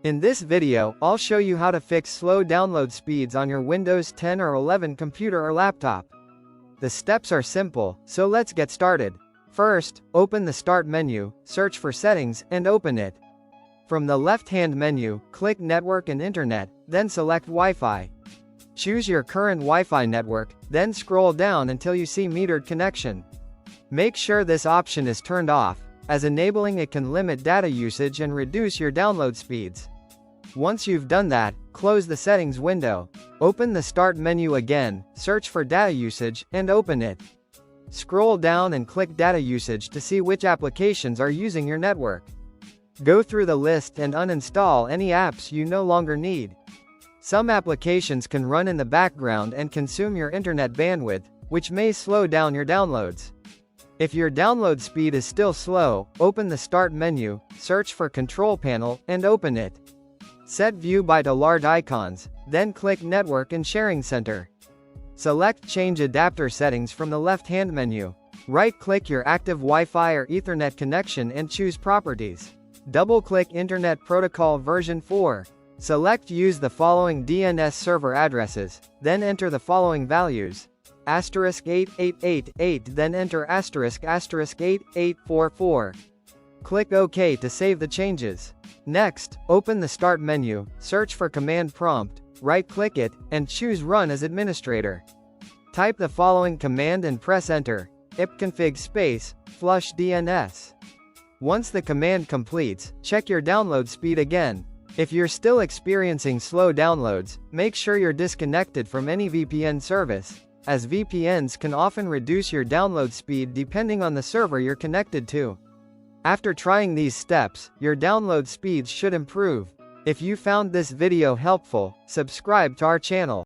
In this video, I'll show you how to fix slow download speeds on your Windows 10 or 11 computer or laptop. The steps are simple, so let's get started. First, open the Start menu, search for Settings, and open it. From the left-hand menu, click Network and Internet, then select Wi-Fi. Choose your current Wi-Fi network, then scroll down until you see Metered Connection. Make sure this option is turned off, as enabling it can limit data usage and reduce your download speeds. Once you've done that, close the Settings window. Open the Start menu again, search for Data Usage, and open it. Scroll down and click Data Usage to see which applications are using your network. Go through the list and uninstall any apps you no longer need. Some applications can run in the background and consume your internet bandwidth, which may slow down your downloads. If your download speed is still slow, open the Start menu, search for Control Panel, and open it. Set View by to large icons, then click Network and Sharing Center. Select Change Adapter Settings from the left-hand menu. Right-click your active Wi-Fi or Ethernet connection and choose Properties. Double-click Internet Protocol version 4. Select Use the following DNS server addresses, then enter the following values. *8888, then enter ***8844. Click OK to save the changes. Next, open the Start menu, search for Command Prompt, right-click it, and choose Run as Administrator. Type the following command and press Enter. ipconfig /flush DNS. Once the command completes, check your download speed again. If you're still experiencing slow downloads, make sure you're disconnected from any VPN service, as VPNs can often reduce your download speed depending on the server you're connected to. After trying these steps, your download speeds should improve. If you found this video helpful, subscribe to our channel.